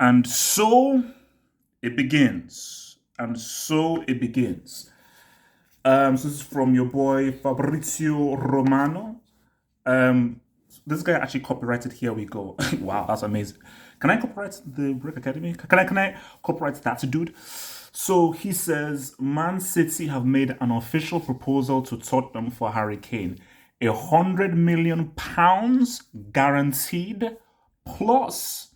And so it begins. And so it begins. So this is from your boy Fabrizio Romano. Um, this guy actually copyrighted Here We Go. Wow, that's amazing. Can I copyright the Brick Academy? Can I copyright that dude? So he says Man City have made an official proposal to Tottenham for Harry Kane. £100 million guaranteed plus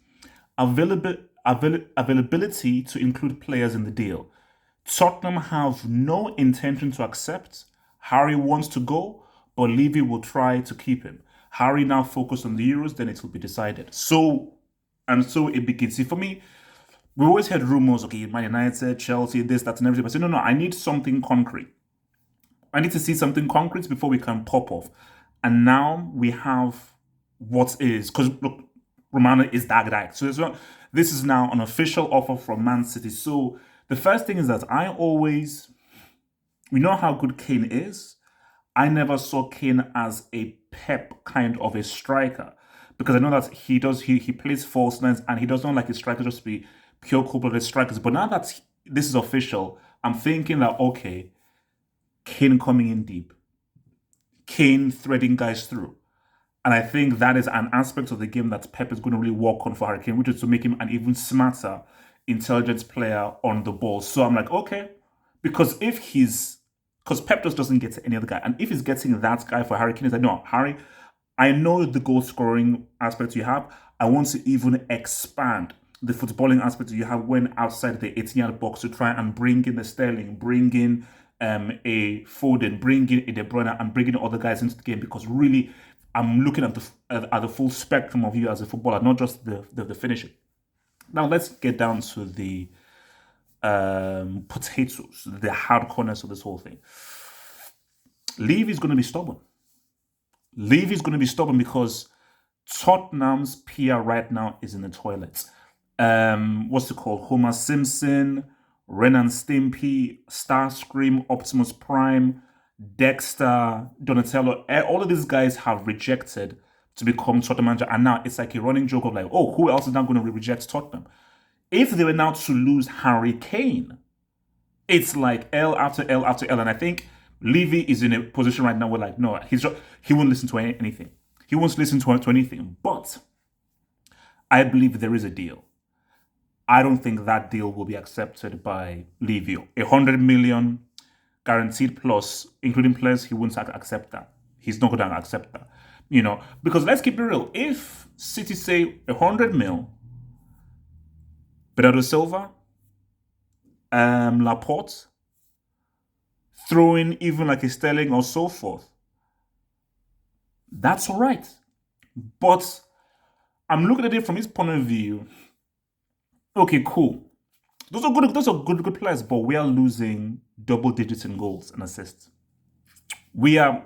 available, availability to include players in the deal. Tottenham have no intention to accept. Harry wants to go, but Levy will try to keep him. Harry now focused on the Euros, then it will be decided. So it begins. See, for me, we always had rumors, okay, Man United, Chelsea, this, that, and everything. But I said, no, I need something concrete. I need to see something concrete before we can pop off. And now we have what is, because look, Romano is that guy. So this is now an official offer from Man City. So the first thing is that we know how good Kane is. I never saw Kane as a Pep kind of a striker because I know that he plays false nines and he does not like his striker just to be pure cold-blooded strikers. But now that this is official, I'm thinking that okay, Kane coming in deep, Kane threading guys through. And I think that is an aspect of the game that Pep is going to really work on for Harry Kane, which is to make him an even smarter, intelligent player on the ball. So I'm like, okay, because Pep just doesn't get to any other guy. And if he's getting that guy for Harry Kane, he's like, no, Harry, I know the goal scoring aspect you have. I want to even expand the footballing aspect you have when outside the 18-yard box to try and bring in the Sterling, bring in a Foden, bring in a De Bruyne, and bring in other guys into the game because really I'm looking at the full spectrum of you as a footballer, not just the finishing. Now let's get down to the potatoes, the hard corners of this whole thing. Levy's going to be stubborn. Levy's going to be stubborn because Tottenham's PR right now is in the toilet. What's it called? Homer Simpson, Ren and Stimpy, Starscream, Optimus Prime, Dexter, Donatello. All of these guys have rejected to become Tottenham manager, and now it's like a running joke of like, oh, who else is now going to reject Tottenham? If they were now to lose Harry Kane, it's like L after L after L, and I think Levy is in a position right now where like, no, he won't listen to anything. He won't listen to anything. But I believe there is a deal. I don't think that deal will be accepted by Levy. 100 million guaranteed plus, including players, he won't accept that. He's not going to accept that. Because let's keep it real. If City say 100 mil, Bernardo Silva, Laporte, throw in even like a Sterling or so forth, that's all right. But I'm looking at it from his point of view. Okay, cool. Those are good players, but we are losing double digits in goals and assists. We are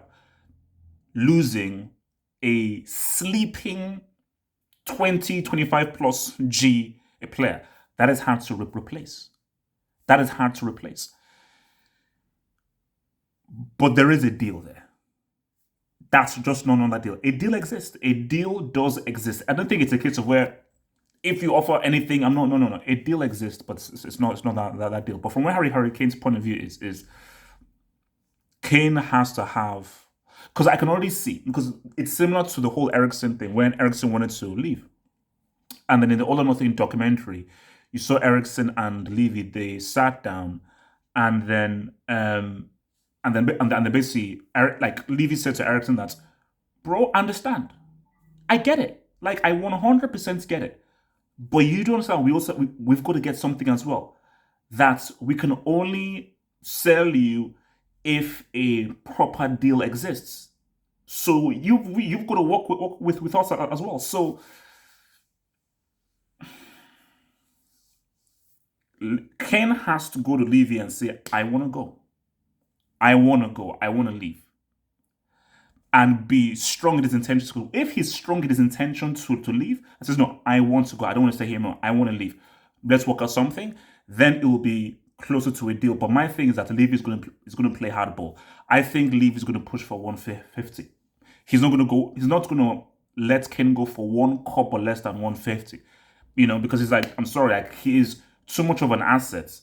losing a sleeping 20, 25 plus G a player. That is hard to replace. That is hard to replace. But there is a deal there. That's just not on that deal. A deal exists. A deal does exist. I don't think it's a case of where if you offer anything, no. A deal exists, but it's not that deal. But from where Harry Kane's point of view is Kane has to have, because I can already see, because it's similar to the whole Eriksen thing when Eriksen wanted to leave. And then in the All or Nothing documentary, you saw Eriksen and Levy, they sat down and then basically like Levy said to Eriksen that, bro, understand. I get it. Like I 100% get it. But you don't understand, we've got to get something as well. That we can only sell you if a proper deal exists. So you've got to work with us as well. So Ken has to go to Levy and say, I want to go. I want to go. I want to leave. And be strong in his intention to go. If he's strong in his intention to leave and says, no, I want to go. I don't want to stay here. No, I want to leave. Let's work out something. Then it will be closer to a deal. But my thing is that Levy is going to play hardball. I think Levy is going to push for 150. He's not going to let Ken go for one cup or less than 150. because he's like, I'm sorry, like he is too much of an asset,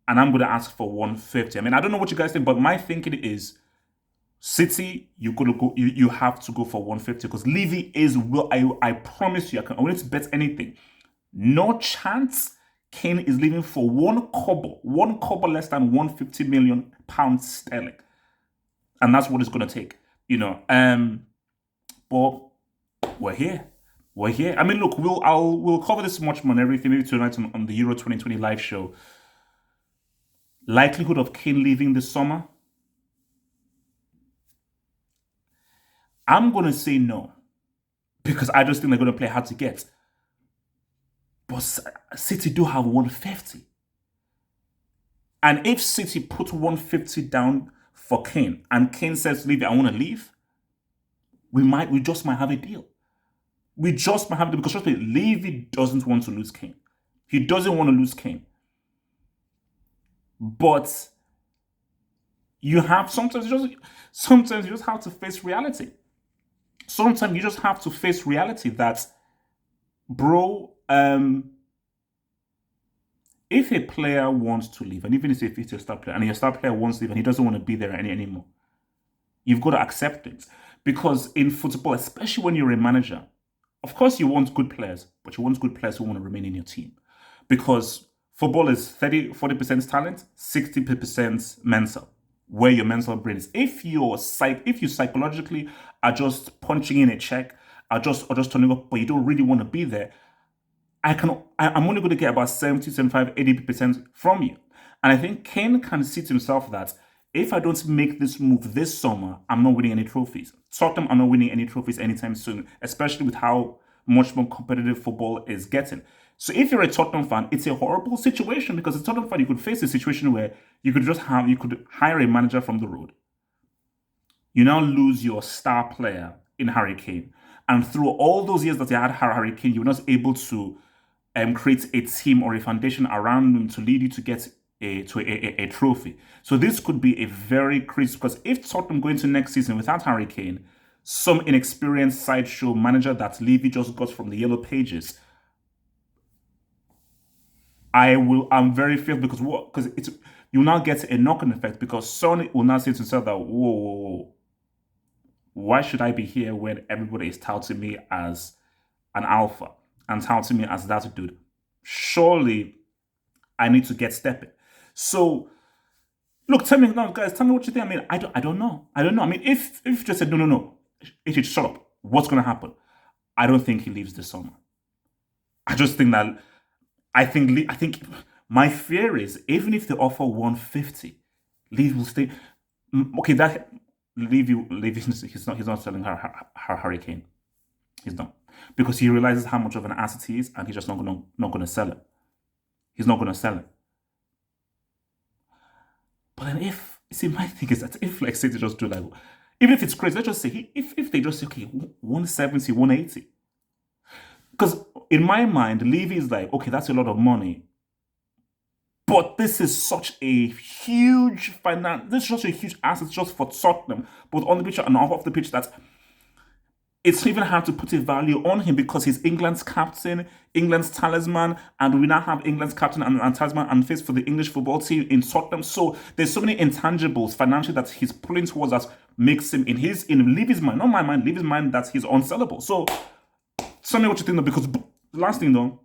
and I'm going to ask for 150. I mean, I don't know what you guys think, but my thinking is City, you have to go for 150 because Levy is will. I promise you, I want to bet anything. No chance Kane is leaving for one kobo less than 150 million pounds sterling, and that's what it's going to take. But we're here. We're here. I mean, look, we'll cover this much more and everything maybe tonight on the Euro 2020 live show. Likelihood of Kane leaving this summer? I'm gonna say no because I just think they're gonna play hard to get. But City do have 150, and if City put 150 down for Kane, and Kane says, "Leave, I want to leave," we just might have a deal. We just might have it because trust me, Levy doesn't want to lose Kane. He doesn't want to lose Kane. But you have sometimes you just have to face reality. Sometimes you just have to face reality that, bro, if a player wants to leave, and even if it's a star player, and your star player wants to leave and he doesn't want to be there anymore, you've got to accept it. Because in football, especially when you're a manager, of course you want good players, but you want good players who want to remain in your team. Because football is 40% talent, 60% mental, where your mental brain is. If you psychologically are just punching in a check, are just turning up, but you don't really want to be there, I'm only going to get about 70, 75, 80% from you. And I think Kane can see to himself that if I don't make this move this summer, I'm not winning any trophies. Tottenham are not winning any trophies anytime soon, especially with how much more competitive football is getting. So if you're a Tottenham fan, it's a horrible situation because as a Tottenham fan, you could face a situation where you could hire a manager from the road. You now lose your star player in Harry Kane. And through all those years that you had Harry Kane, you were not able to create a team or a foundation around him to lead you to get a trophy. So this could be a very critical, because if Tottenham go into next season without Harry Kane, some inexperienced sideshow manager that Levy just got from the yellow pages, I'm very fearful because you now get a knock-on effect because Son will now say to himself that whoa, why should I be here when everybody is touting me as an alpha and touting me as that dude? Surely I need to get stepping. So look, tell me now, guys, tell me what you think. I mean, I don't know. I mean, if you just said no, it should shut up. What's gonna happen? I don't think he leaves this summer. I just think that I think my fear is even if they offer 150, Levy will stay. Okay, that Levy he's not selling her Harry Kane. He's not, because he realizes how much of an asset he is, and he's just not gonna sell it. He's not gonna sell it. But then my thing is that if like City just do like, even if it's crazy, let's just say if they just say, okay, 170, 180. Because in my mind, Levy is like, okay, that's a lot of money. But this is such a huge this is such a huge asset just for Tottenham, both on the pitch and off the pitch, that it's even hard to put a value on him because he's England's captain, England's talisman, and we now have England's captain and talisman and face for the English football team in Tottenham. So there's so many intangibles financially that he's pulling towards that makes him, in Levy's mind, not my mind, Levy's mind, that he's unsellable. So tell me what you think though, because last thing though,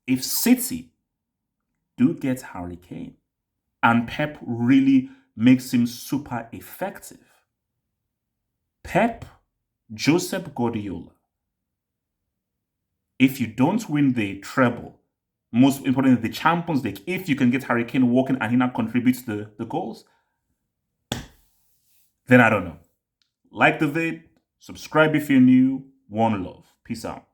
if City do get Harry Kane and Pep really makes him super effective, Joseph Guardiola, if you don't win the treble, most importantly the Champions League, if you can get Harry Kane walking and he now contributes the goals, then I don't know. Like the vid, subscribe if you're new. One love. Peace out.